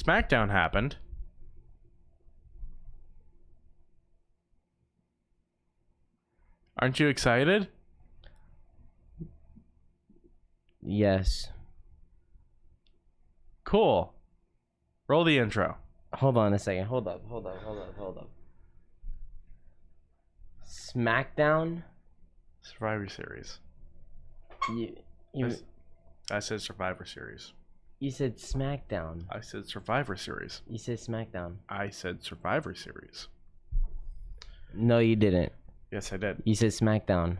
SmackDown happened. Aren't you excited? Yes. Cool. Roll the intro. Hold on a second. Hold up. SmackDown? Survivor Series. You I said Survivor Series. you said SmackDown. I said Survivor Series. You said SmackDown. I said Survivor Series. No, you didn't. Yes, I did. You said SmackDown.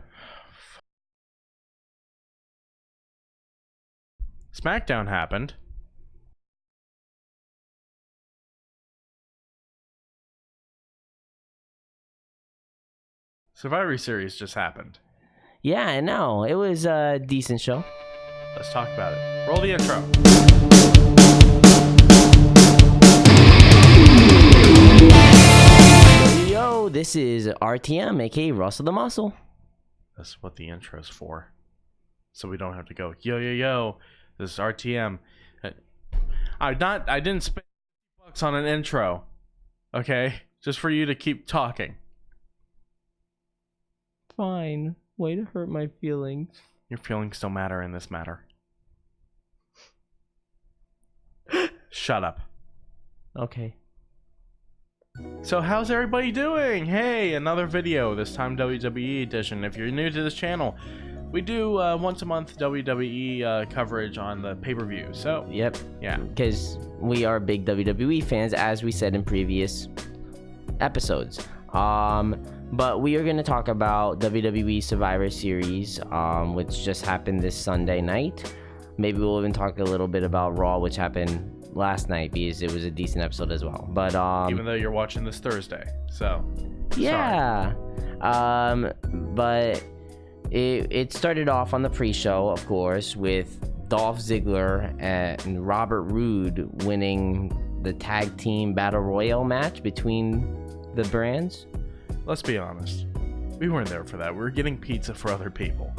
SmackDown happened. Survivor Series just happened. Yeah, I know. It was a decent show. Let's talk about it. Roll the intro. Yo, this is RTM, aka Russell the Muscle. That's what the intro's for. So we don't have to go, yo, yo, yo, this is RTM. I didn't spend $50 on an intro. Okay? Just for you to keep talking. Fine. Way to hurt my feelings. Your feelings don't matter in this matter. Shut up. Okay. So how's everybody doing? Hey, another video, this time WWE edition. If you're new to this channel, we do once a month WWE coverage on the pay-per-view. So, Yep. yeah. Because we are big WWE fans, as we said in previous episodes. But we are going to talk about WWE Survivor Series, which just happened this Sunday night. Maybe we'll even talk a little bit about Raw, which happened last night, because it was a decent episode as well. But Even though you're watching this Thursday, so yeah. But it started off on the pre-show, of course, with Dolph Ziggler and Robert Roode winning the tag team battle royale match between the brands. Let's be honest, we weren't there for that. We were getting pizza for other people.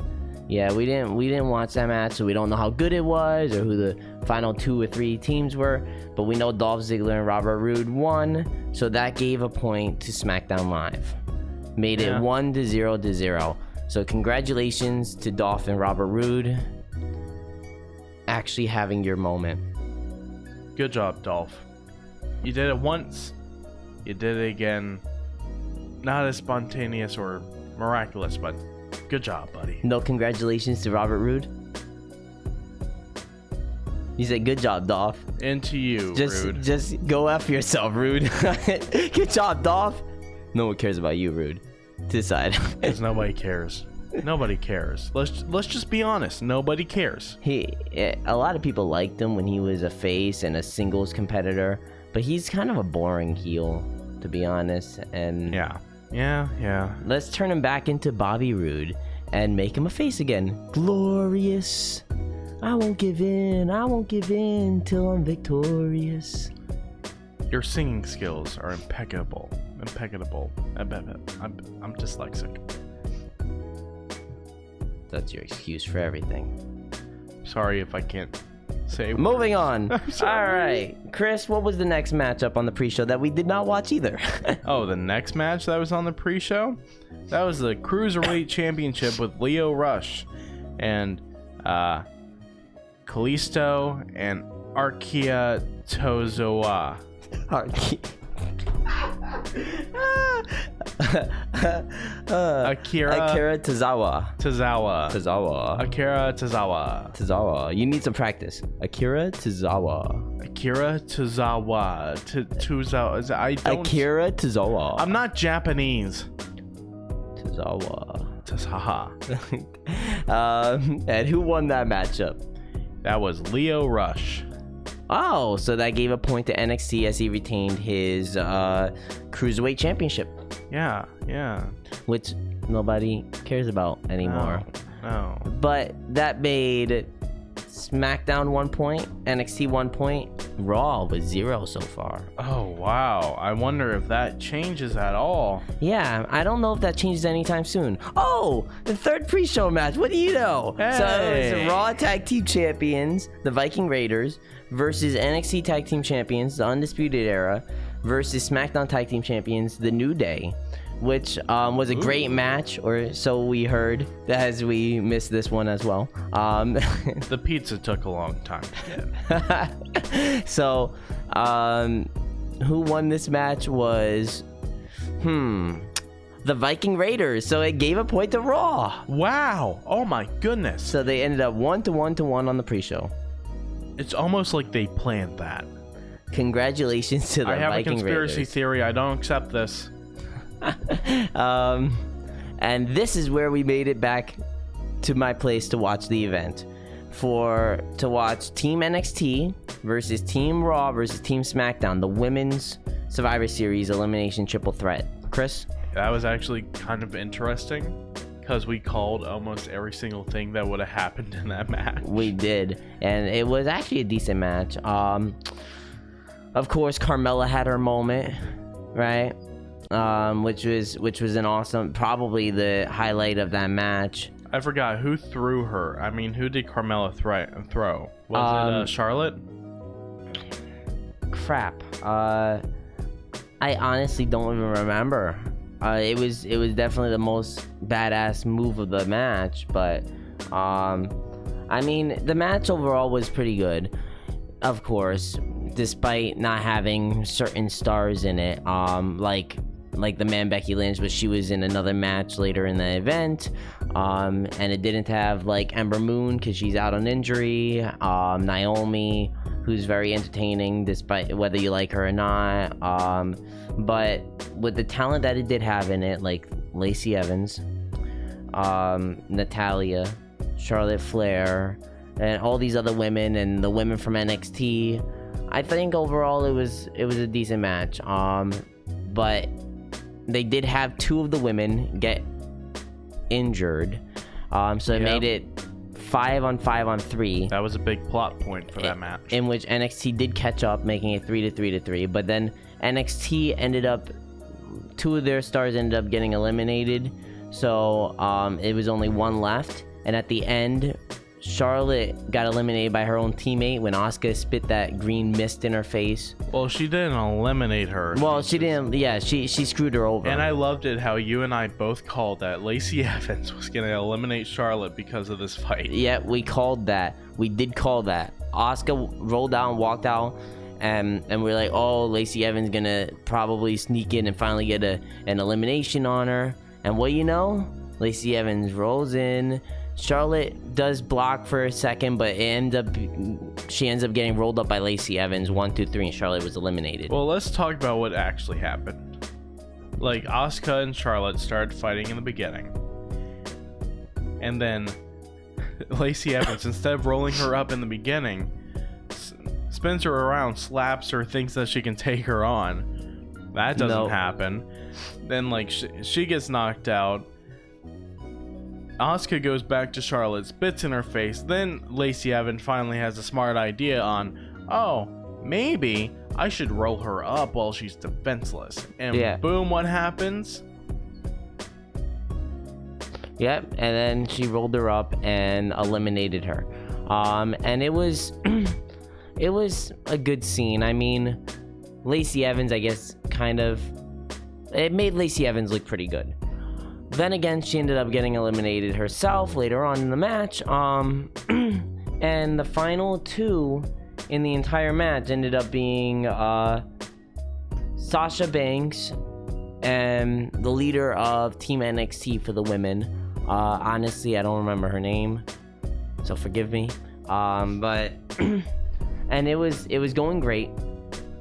Yeah, we didn't watch that match, so we don't know how good it was or who the final 2 or 3 teams were. But we know Dolph Ziggler and Robert Roode won, so that gave a point to SmackDown Live. Made it 1-0. So congratulations to Dolph and Robert Roode actually having your moment. Good job, Dolph. You did it once, you did it again. Not as spontaneous or miraculous, but good job, buddy. No congratulations to Robert Roode. You said good job, Dolph. Into you, Rude. Just go F yourself, Rude. Good job, Dolph. No one cares about you, Rude. Decide. Because nobody cares. Nobody cares. Let's just be honest. Nobody cares. A lot of people liked him when he was a face and a singles competitor, but he's kind of a boring heel, to be honest. And Yeah. let's turn him back into Bobby Roode and make him a face again. Glorious. I won't give in till I'm victorious. Your singing skills are impeccable. I'm dyslexic. That's your excuse for everything. Sorry if I can't say. Moving on. I'm sorry. All right, Chris, what was the next matchup on the pre-show that we did not watch either? Oh, the next match that was on the pre-show? That was the Cruiserweight Championship with Lio Rush and Kalisto and Arkia Tozawa. Akira Tozawa. Akira Tozawa. You need some practice. Akira Tozawa. Akira Tozawa. Akira Tozawa. I'm not Japanese. Tozawa. And who won that matchup? That was Lio Rush. Oh, so that gave a point to NXT as he retained his Cruiserweight Championship. Yeah. Which nobody cares about anymore. No. But that made SmackDown 1 point, NXT 1 point, Raw was 0 so far. Oh, wow. I wonder if that changes at all. Yeah, I don't know if that changes anytime soon. Oh, the third pre-show match. What do you know? So it was the Raw Tag Team Champions, the Viking Raiders, versus NXT Tag Team Champions, the Undisputed Era, versus SmackDown Tag Team Champions, the New Day, which was a great match, or so we heard, as we missed this one as well. The pizza took a long time to get. So, who won this match was, the Viking Raiders. So it gave a point to Raw. Wow. Oh my goodness. So they ended up 1-1 on the pre-show. It's almost like they planned that. Congratulations to the I have Viking a conspiracy Raiders. theory. I don't accept this. And this is where we made it back to my place to watch the event. To watch Team NXT versus Team Raw versus Team SmackDown, the Women's Survivor Series Elimination Triple Threat. Chris? That was actually kind of interesting because we called almost every single thing that would have happened in that match. We did, and it was actually a decent match. Of course, Carmella had her moment, right? Which was an awesome, probably the highlight of that match. I forgot who threw her. I mean, who did Carmella throw? Was it Charlotte? Crap. I honestly don't even remember. It was definitely the most badass move of the match, but I mean, the match overall was pretty good, of course, despite not having certain stars in it, like the man Becky Lynch, but she was in another match later in the event, and it didn't have like Ember Moon because she's out on injury, Naomi, who's very entertaining despite whether you like her or not, but with the talent that it did have in it, like Lacey Evans, Natalya, Charlotte Flair, and all these other women and the women from NXT, I think overall it was a decent match, but they did have 2 of the women get injured, so it made it 5-on-5-on-3. That was a big plot point for that match. In which NXT did catch up, making it 3-3-3, but then NXT ended up, 2 of their stars ended up getting eliminated, so it was only 1 left, and at the end, Charlotte got eliminated by her own teammate when Asuka spit that green mist in her face. Well, she didn't eliminate her. Well, she didn't. Yeah, she screwed her over. And I loved it how you and I both called that Lacey Evans was going to eliminate Charlotte because of this fight. Yeah, we called that. We did call that. Asuka rolled out, walked out, and we're like, oh, Lacey Evans gonna probably sneak in and finally get an elimination on her. And what you know, Lacey Evans rolls in. Charlotte does block for a second, but she ends up getting rolled up by Lacey Evans 1, 2, 3, and Charlotte was eliminated. Well, let's talk about what actually happened. Like, Asuka and Charlotte started fighting in the beginning, and then Lacey Evans, instead of rolling her up in the beginning, spins her around, slaps her, thinks that she can take her on. That doesn't happen. Then, like, she gets knocked out. Asuka goes back to Charlotte, spits in her face. Then Lacey Evans finally has a smart idea on, oh, maybe I should roll her up while she's defenseless. And boom, what happens? Yep, and then she rolled her up and eliminated her. And it was it was a good scene. I mean, Lacey Evans, I guess, it made Lacey Evans look pretty good. Then again, she ended up getting eliminated herself later on in the match. And the final 2 in the entire match ended up being Sasha Banks and the leader of Team NXT for the women. Honestly, I don't remember her name, so forgive me. But and it was going great.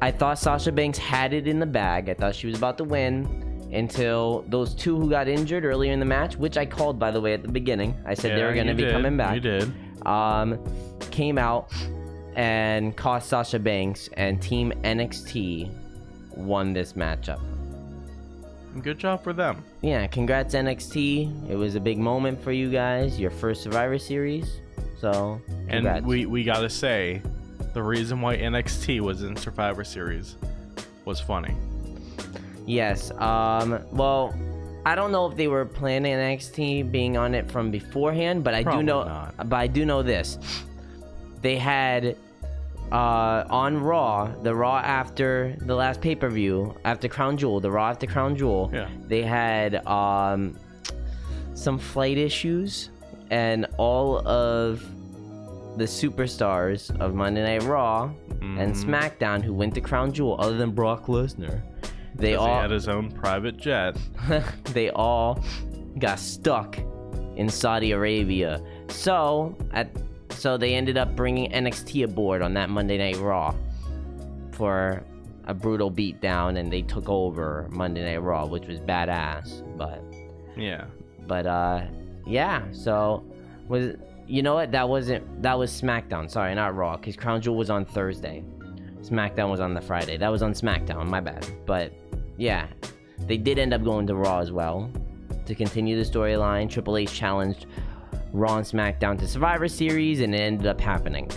I thought Sasha Banks had it in the bag. I thought she was about to win. Until those 2 who got injured earlier in the match, which I called, by the way, at the beginning. I said they were going to be coming back. You did. Came out and cost Sasha Banks, and Team NXT won this matchup. Good job for them. Yeah, congrats NXT. It was a big moment for you guys. Your first Survivor Series. So, And congrats. we gotta say, the reason why NXT was in Survivor Series was funny. Yes. Well, I don't know if they were planning NXT being on it from beforehand, but I Probably do know. not. But I do know this. They had on Raw, the Raw after the last pay-per-view, after Crown Jewel, the Raw after Crown Jewel. Yeah. They had some flight issues, and all of the superstars of Monday Night Raw and Mhm. SmackDown who went to Crown Jewel, other than Brock Lesnar, they 'Cause all he had his own private jet. they all got stuck in Saudi Arabia. So they ended up bringing NXT aboard on that Monday Night Raw for a brutal beatdown, and they took over Monday Night Raw, which was badass. Yeah. But yeah. So you know what? That was SmackDown. Sorry, not Raw, because Crown Jewel was on Thursday. SmackDown was on the Friday. That was on SmackDown. My bad. But yeah, they did end up going to Raw as well to continue the storyline. Triple H challenged Raw and SmackDown to Survivor Series, and it ended up happening.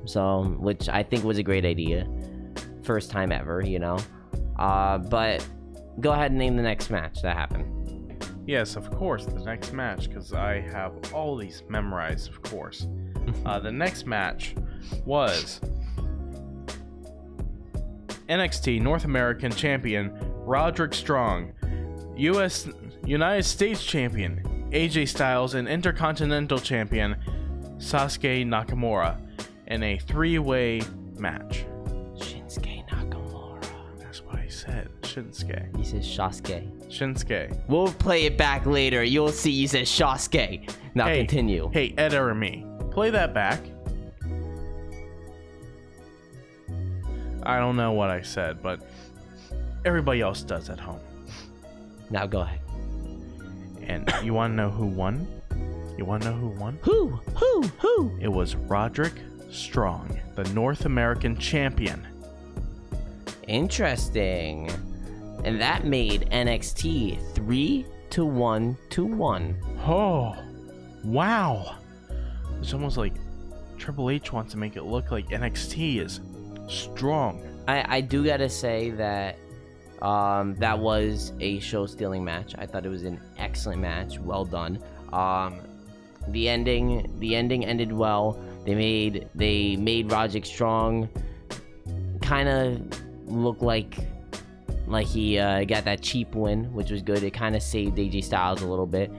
So which I think was a great idea. First time ever, you know. But go ahead and name the next match that happened. Yes, of course, the next match, because I have all these memorized, of course. The next match was NXT North American Champion Roderick Strong, United States Champion AJ Styles, and Intercontinental Champion Sasuke Nakamura in a three-way match. Shinsuke Nakamura. That's what I said, Shinsuke. He says Shasuke. Shinsuke. We'll play it back later. You'll see you said Shasuke. Now Hey, continue. Hey, Ed or me, play that back. I don't know what I said, but everybody else does at home. Now go ahead. And you want to know who won? You want to know who won? Who? It was Roderick Strong, the North American champion. Interesting. And that made NXT 3-1. Oh, wow. It's almost like Triple H wants to make it look like NXT is strong. I do gotta say that that was a show-stealing match. I thought it was an excellent match. Well done. The ending ended well. They made Roderick Strong kind of look like he got that cheap win, which was good. It kind of saved AJ Styles a little bit.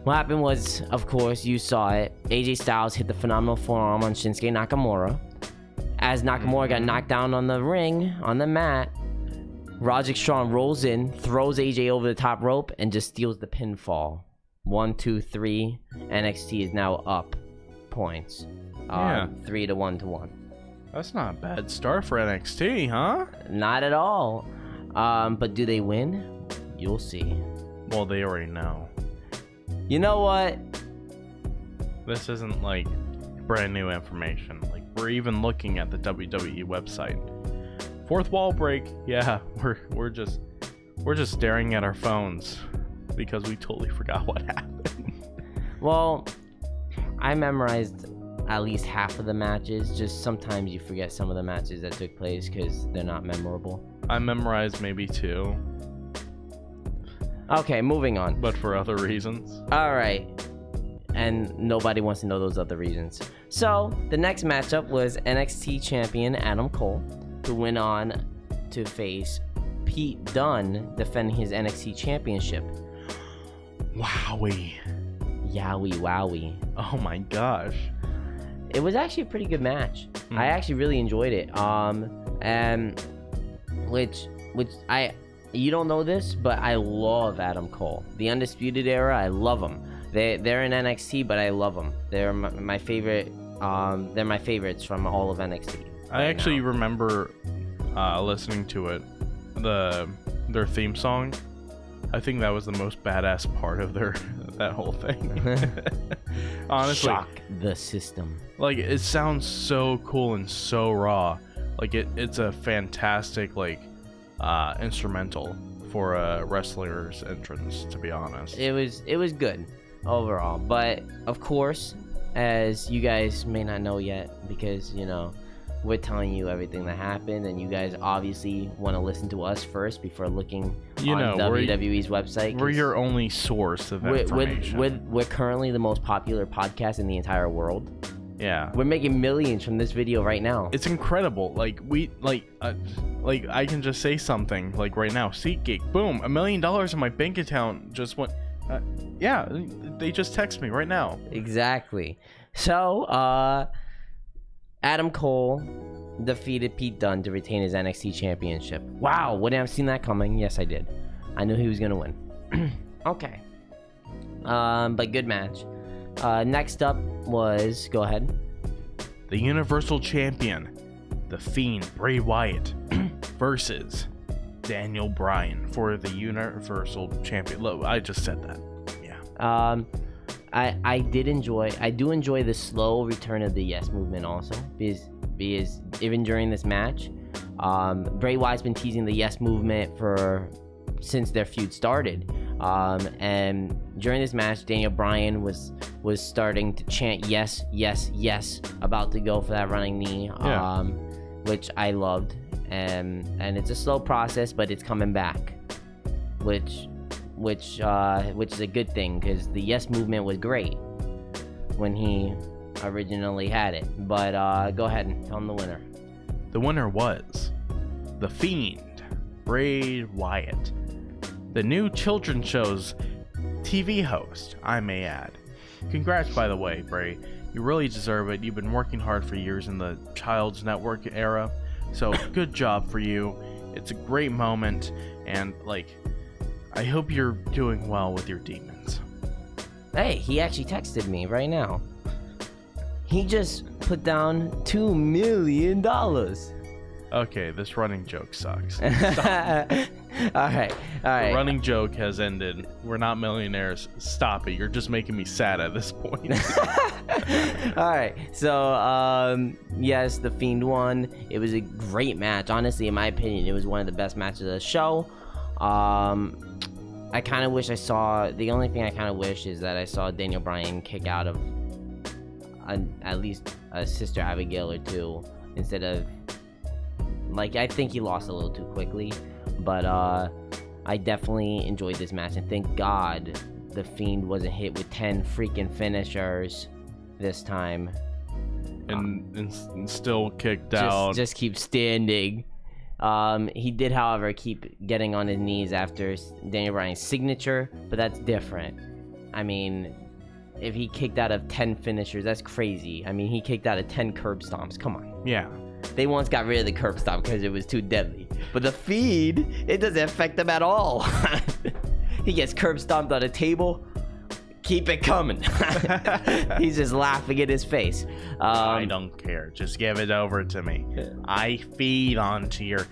What happened was, of course, you saw it. AJ Styles hit the phenomenal forearm on Shinsuke Nakamura. As Nakamura got knocked down on the ring, on the mat, Roderick Strong rolls in, throws AJ over the top rope, and just steals the pinfall. 1, 2, 3. NXT is now up points. 3-1. That's not a bad start for NXT, huh? Not at all. But do they win? You'll see. Well, they already know. You know what? This isn't like brand new information. Like, we're even looking at the WWE website. Fourth wall break. Yeah, we're just staring at our phones because we totally forgot what happened. Well, I memorized at least half of the matches. Just sometimes you forget some of the matches that took place because they're not memorable. I memorized maybe 2, Okay, moving on. but for other reasons. All right. And nobody wants to know those other reasons. So, the next matchup was NXT champion Adam Cole, who went on to face Pete Dunne, defending his NXT championship. Wowie. Yowie wowie. Oh my gosh. It was actually a pretty good match. I actually really enjoyed it. And which you don't know this, but I love Adam Cole. The Undisputed Era, I love them. They're in NXT, but I love them. They're my favorite. They're my favorites from all of NXT. I actually remember listening to it, their theme song. I think that was the most badass part of that whole thing. Honestly, Shock the system. like, it sounds so cool and so raw. Like, it's a fantastic instrumental for a wrestler's entrance, to be honest. It was good. overall. But of course, as you guys may not know yet, because we're telling you everything that happened, and you guys obviously want to listen to us first before looking on WWE's website. We're your only source of information. We're currently the most popular podcast in the entire world. Yeah, we're making millions from this video right now. It's incredible. Like I can just say something like right now. SeatGeek, boom, $1 million in my bank account just went. Yeah, they just text me right now. Exactly. So, Adam Cole defeated Pete Dunne to retain his NXT championship. Wow, wouldn't have seen that coming. Yes, I did. I knew he was gonna win. Okay. But good match. Next up was, go ahead. The Universal Champion, The Fiend, Bray Wyatt, versus Daniel Bryan for the Universal Champion. Look, I just said that. Yeah. I do enjoy the slow return of the Yes Movement also, because even during this match, Bray Wyatt's been teasing the Yes Movement since their feud started. And during this match, Daniel Bryan was starting to chant yes, yes, yes, about to go for that running knee, which I loved. And it's a slow process, but it's coming back, which is a good thing, because the Yes Movement was great when he originally had it. But go ahead and tell him the winner. The winner was The Fiend, Bray Wyatt, the new children's show's TV host, I may add. Congrats, by the way, Bray. You really deserve it. You've been working hard for years in the Child's Network era, so good job for you. It's a great moment, and I hope you're doing well with your demons. Hey, he actually texted me right now. He just put down $2 million. Okay, this running joke sucks. All right. The running joke has ended. We're not millionaires. Stop it. You're just making me sad at this point. All right. So, yes, The Fiend won. It was a great match. Honestly, in my opinion, it was one of the best matches of the show. I kind of wish the only thing I kind of wish is that I saw Daniel Bryan kick out of at least a Sister Abigail or two, instead of, I think he lost a little too quickly. But I definitely enjoyed this match, and thank God The Fiend wasn't hit with 10 freaking finishers this time. And still kicked out. Just keep standing. He did, however, keep getting on his knees after Daniel Bryan's signature, but that's different. I mean, if he kicked out of 10 finishers, that's crazy. I mean, he kicked out of 10 curb stomps. Come on. Yeah. They once got rid of the curb stomp because it was too deadly. But The Fiend, it doesn't affect him at all. He gets curb stomped on a table. Keep it coming. He's just laughing in his face. I don't care. Just give it over to me. Yeah. I feed onto your...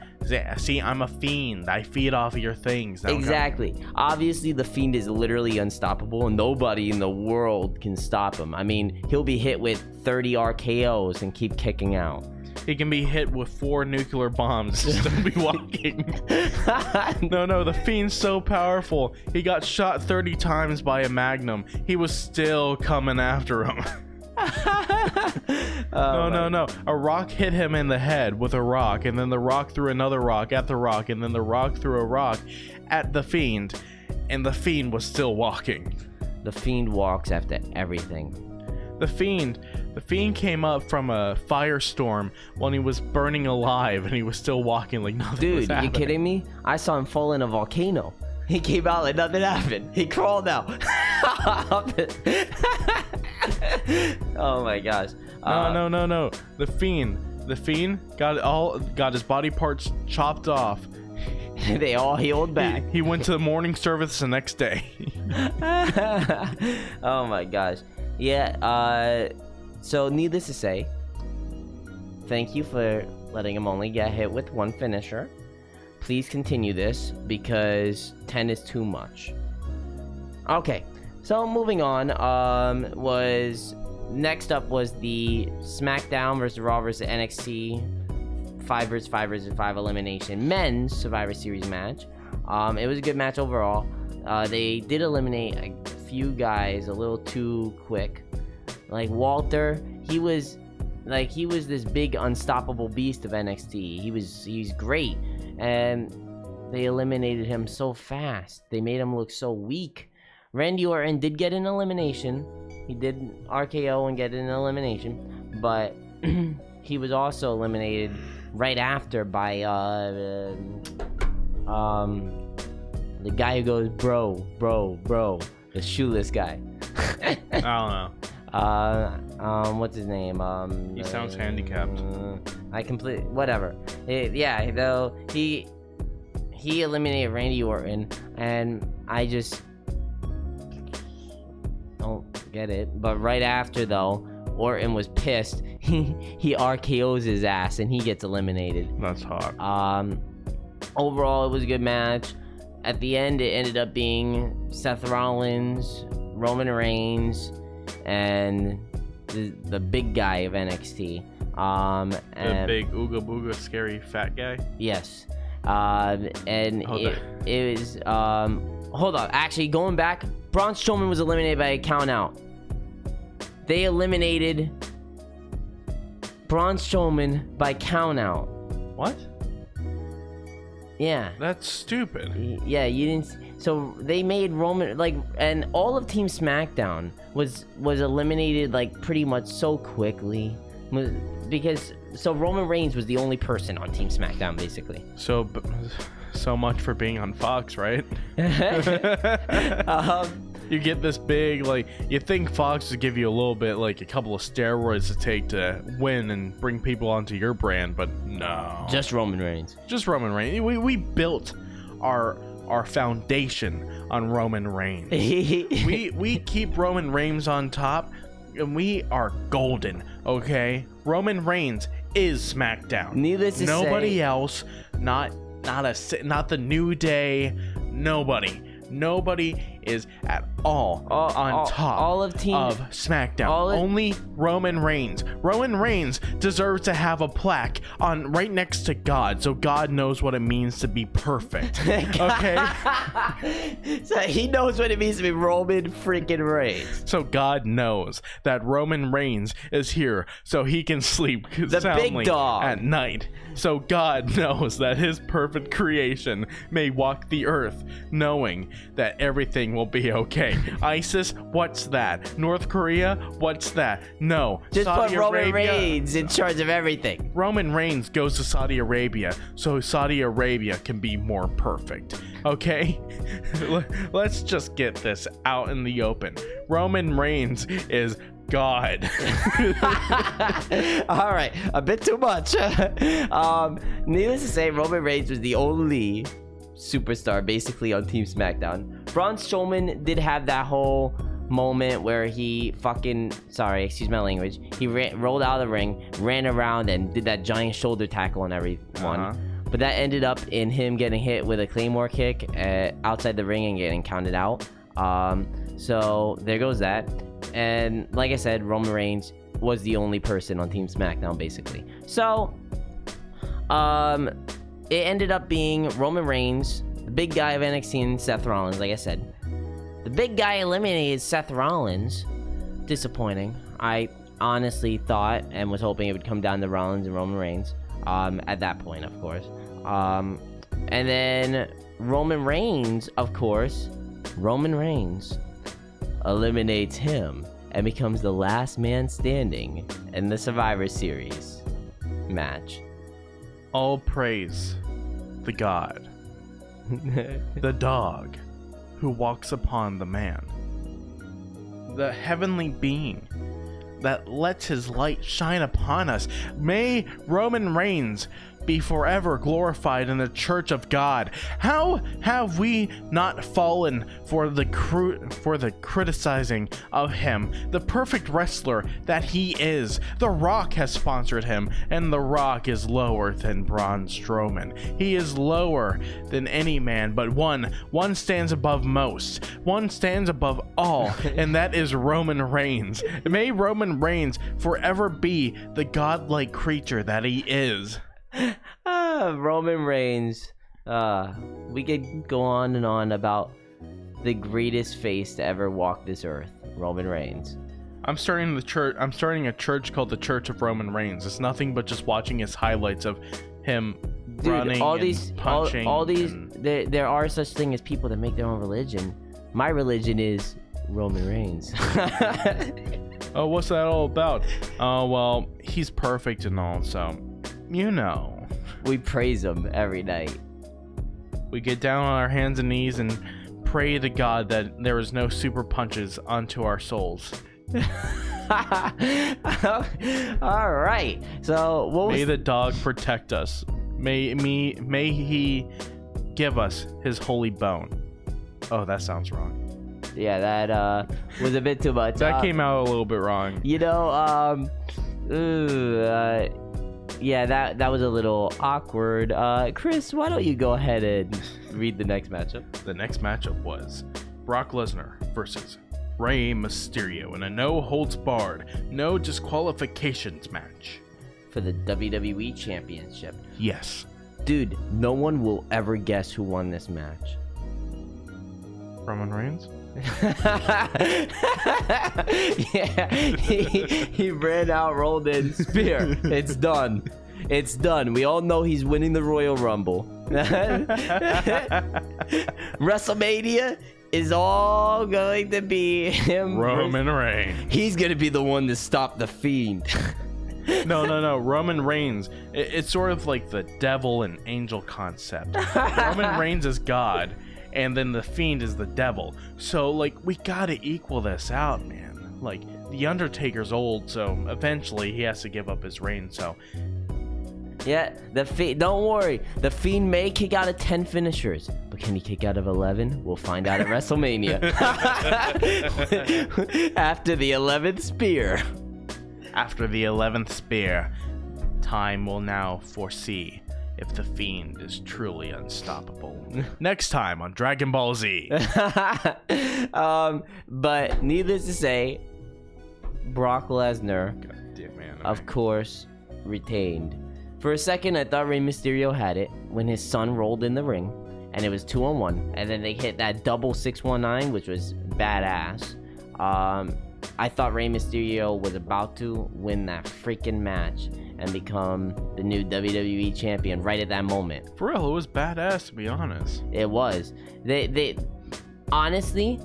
See, I'm a fiend. I feed off of your things. Exactly. Obviously, The Fiend is literally unstoppable, and nobody in the world can stop him. I mean, he'll be hit with 30 RKOs and keep kicking out. He can be hit with 4 nuclear bombs and still be walking. No, The Fiend's so powerful. He got shot 30 times by a Magnum. He was still coming after him. No. A rock hit him in the head with a rock, and then the rock threw another rock at the rock, and then the rock threw a rock at The Fiend, and The Fiend was still walking. The Fiend walks after everything. The Fiend came up from a firestorm when he was burning alive, and he was still walking like nothing was happening. Dude, you kidding me? I saw him fall in a volcano. He came out like nothing happened. He crawled out. Oh my gosh. No. The Fiend got his body parts chopped off. They all healed back. He went to the morning service the next day. Oh my gosh. Yeah, so needless to say, thank you for letting him only get hit with 1 finisher. Please continue this, because 10 is too much. Okay, so moving on, next up was the SmackDown vs. Raw vs. NXT 5 vs. 5 vs. 5 elimination men's Survivor Series match. It was a good match overall. They did eliminate few guys a little too quick. Like Walter, he was this big unstoppable beast of NXT. He's great, and they eliminated him so fast. They made him look so weak. Randy Orton did get an elimination. He did RKO and get an elimination, but he was also eliminated right after by the guy who goes bro, the shoeless guy. I don't know. What's his name? He sounds handicapped. Whatever. Though he eliminated Randy Orton, and I just don't get it. But right after though, Orton was pissed. He RKO's his ass and he gets eliminated. That's hot. Overall, it was a good match. At the end, it ended up being Seth Rollins, Roman Reigns, and the big guy of NXT. The big ooga booga scary fat guy. Yes. It was hold on. Actually, going back, Braun Strowman was eliminated by a count out. They eliminated Braun Strowman by count out. What? Yeah. That's stupid. Yeah, you didn't. So they made Roman and all of Team SmackDown was eliminated pretty much so quickly, because Roman Reigns was the only person on Team SmackDown basically. So much for being on Fox, right? You get this big, you think Fox would give you a little bit, a couple of steroids to take to win and bring people onto your brand, but no. Just Roman Reigns. Just Roman Reigns. We built our foundation on Roman Reigns. we keep Roman Reigns on top, and we are golden, okay? Roman Reigns is SmackDown. Needless to say, nobody else, not the New Day, nobody is at all on top of SmackDown. Only Roman Reigns. Roman Reigns deserves to have a plaque on right next to God, so God knows what it means to be perfect. Okay? So he knows what it means to be Roman freaking Reigns. So God knows that Roman Reigns is here so he can sleep soundly big dog at night. So God knows that his perfect creation may walk the earth knowing that everything will be okay. ISIS, what's that? North Korea, what's that? No. Just Saudi put Roman Arabia, Reigns in charge of everything. Roman Reigns goes to Saudi Arabia so Saudi Arabia can be more perfect. Okay? Let's just get this out in the open. Roman Reigns is God. All right, a bit too much. Needless to say, Roman Reigns was the only superstar basically on Team SmackDown. Braun Strowman did have that whole moment where he excuse my language, he rolled out of the ring, ran around and did that giant shoulder tackle on everyone. But that ended up in him getting hit with a Claymore kick outside the ring and getting counted out. So there goes that. And like I said, Roman Reigns was the only person on Team SmackDown basically. So it ended up being Roman Reigns, the big guy of NXT, and Seth Rollins. Like I said, the big guy eliminated Seth Rollins. Disappointing. I honestly thought and was hoping it would come down to Rollins and Roman Reigns. At that point, of course. And then Roman Reigns, of course, eliminates him and becomes the last man standing in the Survivor Series match. All praise the God, the dog who walks upon the man, the heavenly being that lets his light shine upon us. May Roman Reigns be forever glorified in the church of God. How have we not fallen for the criticizing of him, the perfect wrestler that he is? The Rock has sponsored him, and The Rock is lower than Braun Strowman. He is lower than any man, but one stands above most. One stands above all, and that is Roman Reigns. May Roman Reigns forever be the godlike creature that he is. Roman Reigns. We could go on and on about the greatest face to ever walk this earth, Roman Reigns. I'm starting a church called the Church of Roman Reigns. It's nothing but just watching his highlights of him running and punching. all these, and... there are such thing as people that make their own religion. My religion is Roman Reigns. Oh, what's that all about? Oh, well, he's perfect and all, so, you know. We praise him every night. We get down on our hands and knees and pray to God that there is no super punches onto our souls. All right. So what was... May the dog protect us. May he give us his holy bone. Oh, that sounds wrong. Yeah, that was a bit too much. That came out a little bit wrong. You know, yeah, that was a little awkward. Chris, why don't you go ahead and read the next matchup? The next matchup was Brock Lesnar versus Rey Mysterio in a no-holds-barred, no disqualifications match. For the WWE Championship. Yes. Dude, no one will ever guess who won this match. Roman Reigns? Yeah, he ran out, rolled in, spear. It's done. It's done. We all know he's winning the Royal Rumble. WrestleMania is all going to be him. Roman Reigns. He's going to be the one to stop the Fiend. No. Roman Reigns. It's sort of like the devil and angel concept. Roman Reigns is God, and then the Fiend is the devil. So, like, we gotta equal this out, man. Like, the Undertaker's old, so eventually he has to give up his reign, so... Yeah, the Fiend, don't worry. The Fiend may kick out of 10 finishers, but can he kick out of 11? We'll find out at WrestleMania. After the 11th spear. After the 11th spear, time will now foresee if the Fiend is truly unstoppable. Next time on Dragon Ball Z. But needless to say, Brock Lesnar, of course, retained. For a second, I thought Rey Mysterio had it when his son rolled in the ring, and it was 2-on-1, and then they hit that double 619, which was badass. I thought Rey Mysterio was about to win that freaking match and become the new WWE champion right at that moment. For real, it was badass, to be honest. It was. They honestly,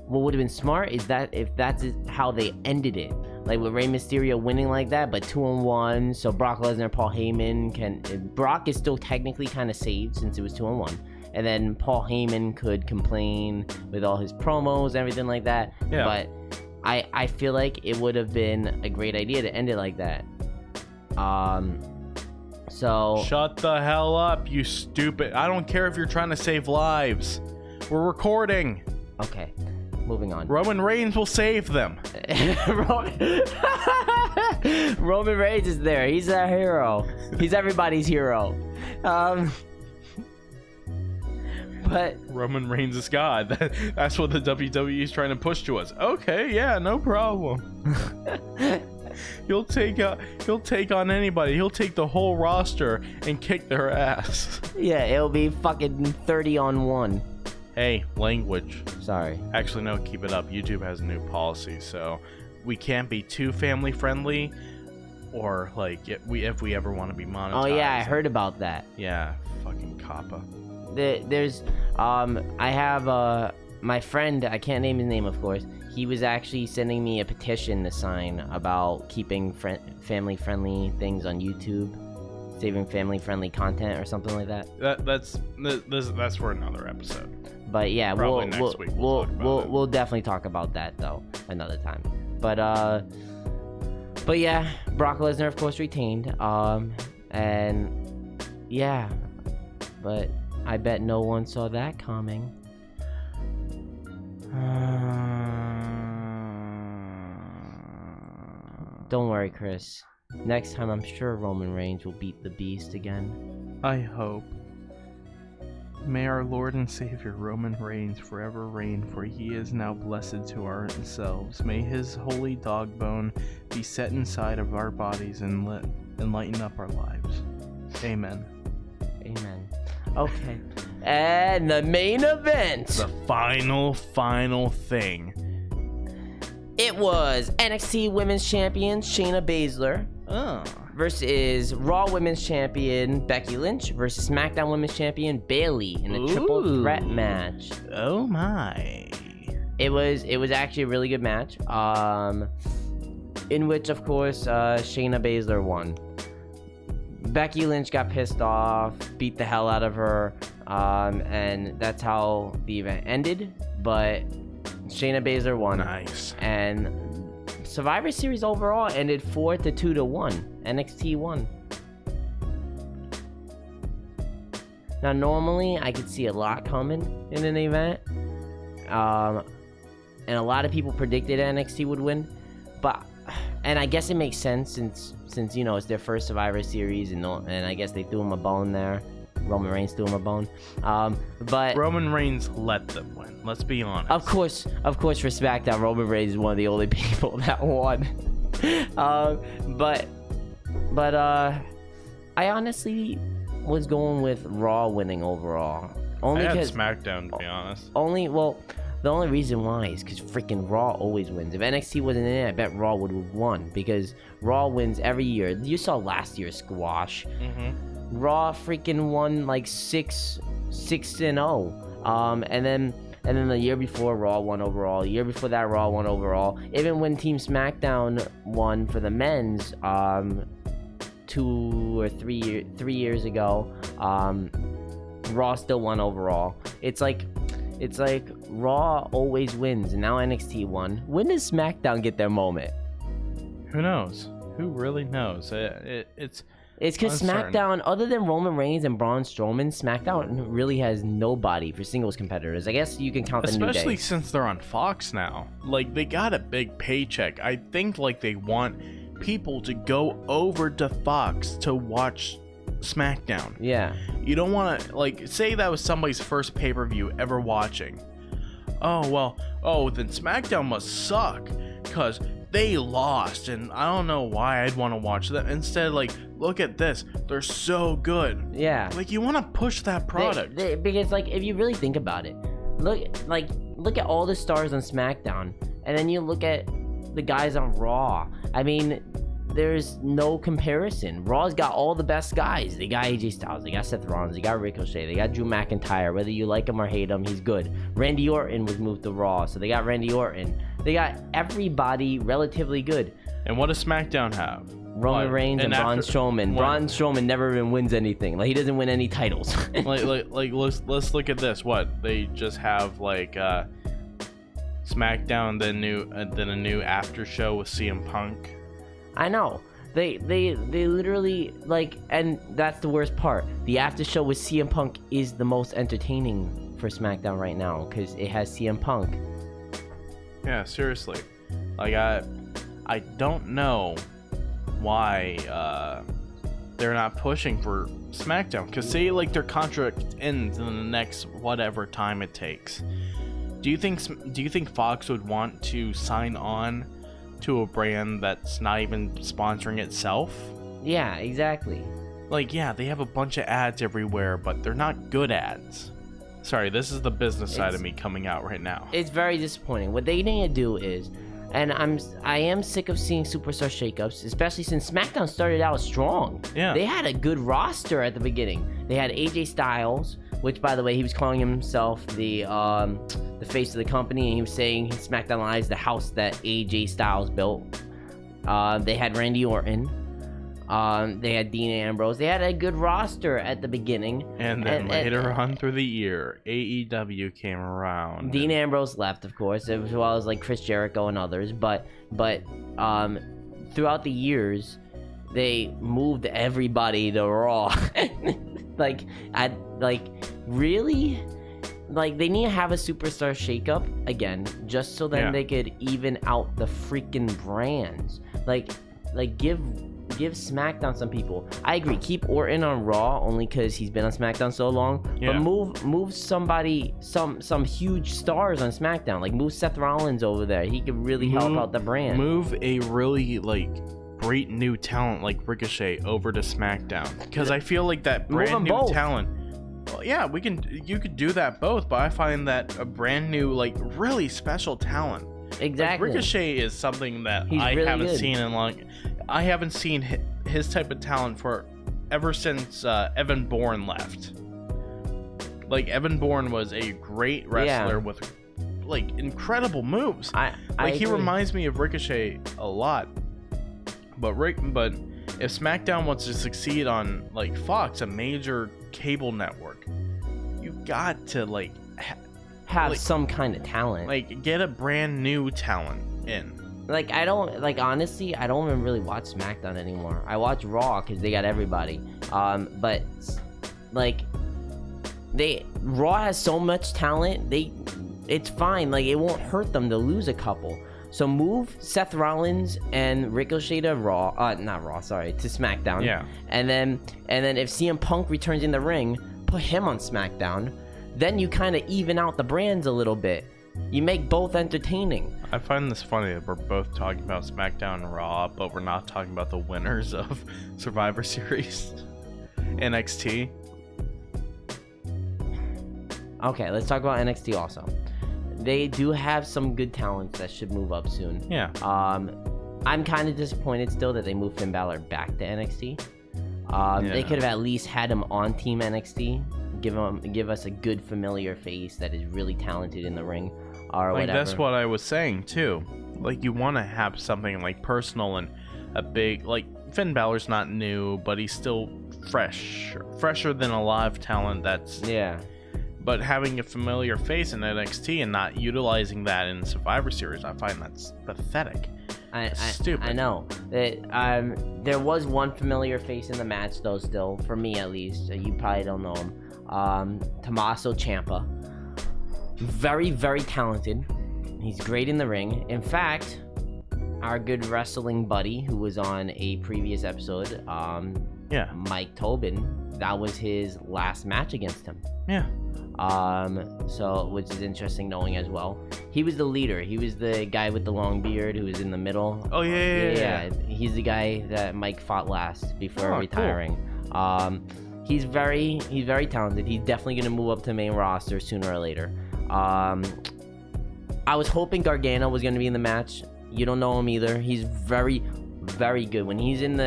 what would have been smart is that if that's how they ended it, like with Rey Mysterio winning like that, but 2-on-1, so Brock Lesnar, Paul Heyman can. Brock is still technically kind of saved since it was 2-on-1. And then Paul Heyman could complain with all his promos, everything like that. Yeah. But I feel like it would have been a great idea to end it like that. So shut the hell up, you stupid. I don't care if you're trying to save lives. We're recording. Okay, moving on. Roman Reigns will save them. Roman Reigns is there. He's our hero. He's everybody's hero. But Roman Reigns is God. That's what the WWE is trying to push to us. Okay, yeah, no problem. He'll take on anybody. He'll take the whole roster and kick their ass. Yeah, it'll be fucking 30-on-1. Hey, language. Sorry. Actually, no, keep it up. YouTube has a new policy, so we can't be too family friendly, or like if we ever want to be monetized. Oh yeah, I heard about that. Yeah, fucking Kappa. There's I have my friend, I can't name his name, of course. He was actually sending me a petition to sign about keeping family-friendly things on YouTube, saving family-friendly content or something like that. That's for another episode. But yeah, Probably next week we'll definitely talk about that though another time. But yeah, Brock Lesnar of course retained. And yeah, but I bet no one saw that coming. Don't worry, Chris. Next time, I'm sure Roman Reigns will beat the Beast again. I hope. May our Lord and Savior Roman Reigns forever reign, for he is now blessed to ourselves. May his holy dog bone be set inside of our bodies and lighten up our lives. Amen. Amen. Okay. And the main event. The final thing. It was NXT Women's Champion Shayna Baszler versus Raw Women's Champion Becky Lynch versus SmackDown Women's Champion Bayley in a triple threat match. Oh my. It was actually a really good match. In which, of course, Shayna Baszler won. Becky Lynch got pissed off, beat the hell out of her, and that's how the event ended. But Shayna Baszler won. Nice. And Survivor Series overall ended 4-2 to 1. NXT won. Now, normally I could see a lot coming in an event, and a lot of people predicted NXT would win, and I guess it makes sense since you know it's their first Survivor Series, and I guess they threw him a bone there. Roman Reigns threw him a bone, but Roman Reigns let them win. Let's be honest. Of course, for SmackDown, Roman Reigns is one of the only people that won. But I honestly was going with Raw winning overall. Only I had because SmackDown, to be honest. The only reason why is because freaking Raw always wins. If NXT wasn't in it, I bet Raw would have won because Raw wins every year. You saw last year's squash. Raw freaking won like 6-0. And then the year before, Raw won overall. The year before that, Raw won overall. Even when Team SmackDown won for the men's, 2 or 3 years ago, Raw still won overall. It's like Raw always wins, and now NXT won. When does SmackDown get their moment? Who knows? Who really knows? It's because SmackDown, other than Roman Reigns and Braun Strowman, SmackDown really has nobody for singles competitors. I guess you can count the New Day. Especially since they're on Fox now. Like, they got a big paycheck. I think, like, they want people to go over to Fox to watch SmackDown. Yeah. You don't want to, like, say that was somebody's first pay-per-view ever watching. Then SmackDown must suck, because they lost, and I don't know why I'd want to watch that. Instead, like, look at this. They're so good. Yeah. Like, you want to push that product. Because, like, if you really think about it, look at all the stars on SmackDown, and then you look at the guys on Raw. I mean, there's no comparison. Raw's got all the best guys. They got AJ Styles, they got Seth Rollins, they got Ricochet, they got Drew McIntyre. Whether you like him or hate him, he's good. Randy Orton was moved to Raw, so they got Randy Orton. They got everybody relatively good. And what does SmackDown have? Roman Reigns and Braun Strowman. Braun Strowman never even wins anything. Like, he doesn't win any titles. like let's look at this. What, they just have like SmackDown, then a new after show with CM Punk. I know. They literally, like, and that's the worst part. The after show with CM Punk is the most entertaining for SmackDown right now because it has CM Punk. Yeah, seriously. Like, I don't know why they're not pushing for SmackDown, because say like their contract ends in the next whatever time it takes. Do you think Fox would want to sign on to a brand that's not even sponsoring itself? Yeah, exactly. Like, yeah, they have a bunch of ads everywhere, but they're not good ads. Sorry, this is the business side of me coming out right now. It's very disappointing. What they need to do is, and I am sick of seeing superstar shakeups, especially since SmackDown started out strong. Yeah. They had a good roster at the beginning. They had AJ Styles, which, by the way, he was calling himself the face of the company, and he was saying SmackDown Live is the house that AJ Styles built. They had Randy Orton. They had Dean Ambrose. They had a good roster at the beginning. And then later on through the year, AEW came around. Dean Ambrose left, of course, as well as like Chris Jericho and others. But throughout the years, they moved everybody to Raw. Really? Like, they need to have a superstar shakeup again, just so then they could even out the freaking brands. Like give SmackDown some people. I agree, keep Orton on Raw only because he's been on SmackDown so long. Yeah. But move somebody, some huge stars on SmackDown. Like, move Seth Rollins over there. He could really help out the brand. Move a really great new talent like Ricochet over to SmackDown, because I feel like that brand new talent. yeah, you could do that both, but I find that a brand new, like, really special talent. Exactly. Like, Ricochet is something that He's I really haven't good. seen in long. I haven't seen his type of talent for ever since Evan Bourne left. Like, Evan Bourne was a great wrestler with, like, incredible moves. He reminds me of Ricochet a lot. But if SmackDown wants to succeed on, like, Fox, a major cable network, you got to, like, have some kind of talent. like, get a brand new talent in. Like, I don't, like, honestly, I don't even really watch SmackDown anymore. I watch Raw because they got everybody. But, like, Raw has so much talent, it's fine. Like, it won't hurt them to lose a couple. So move Seth Rollins and Ricochet to Raw, to SmackDown. Yeah. And then if CM Punk returns in the ring, put him on SmackDown. Then you kind of even out the brands a little bit. You make both entertaining. I find this funny that we're both talking about SmackDown and Raw, but we're not talking about the winners of Survivor Series, NXT. Okay, let's talk about NXT also. They do have some good talents that should move up soon. Yeah. I'm kind of disappointed still that they moved Finn Balor back to NXT. They could have at least had him on Team NXT. Give us a good familiar face that is really talented in the ring, or Like, whatever. that's what I was saying too. Like, you want to have something like personal and a big, like, Finn Balor's not new, but he's still fresher than a lot of talent that's. Yeah. But having a familiar face in NXT and not utilizing that in Survivor Series, I find that's pathetic. Stupid. I know. There was one familiar face in the match, though, still, for me at least. You probably don't know him. Tommaso Ciampa. Very, very talented. He's great in the ring. In fact, our good wrestling buddy who was on a previous episode, Mike Tobin, that was his last match against him. Yeah. So, which is interesting knowing as well. He was the leader. He was the guy with the long beard who was in the middle. Oh, yeah. He's the guy that Mike fought last before retiring. Cool. He's very talented. He's definitely gonna move up to the main roster sooner or later. I was hoping Gargano was gonna be in the match. You don't know him either. He's very, very good. When he's on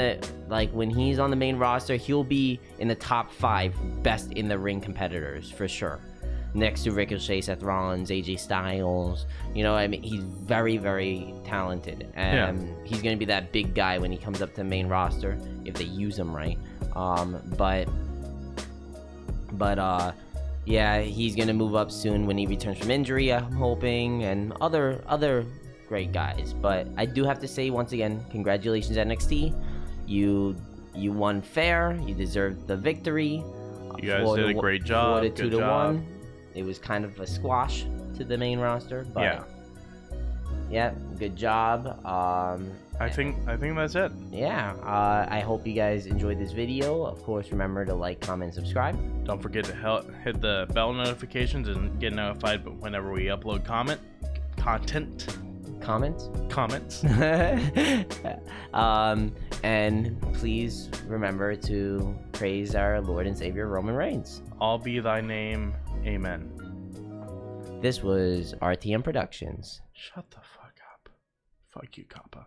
the main roster, he'll be in the top 5 best in the ring competitors for sure. Next to Ricochet, Seth Rollins, AJ Styles. You know, I mean, he's very, very talented. And he's going to be that big guy when he comes up to the main roster, if they use him right. Yeah, he's going to move up soon when he returns from injury, I'm hoping, and other great guys. But I do have to say, once again, congratulations, NXT. You won fair. You deserved the victory. You guys did a great job. 4-2 to 1. It was kind of a squash to the main roster, but yeah, good job. I think that's it. Yeah, I hope you guys enjoyed this video. Of course, remember to like, comment, subscribe. Don't forget to hit the bell notifications and get notified whenever we upload comments. And please remember to praise our Lord and Savior Roman Reigns. All be thy name, amen. This was RTM Productions. Shut the fuck up. Fuck you, Kappa.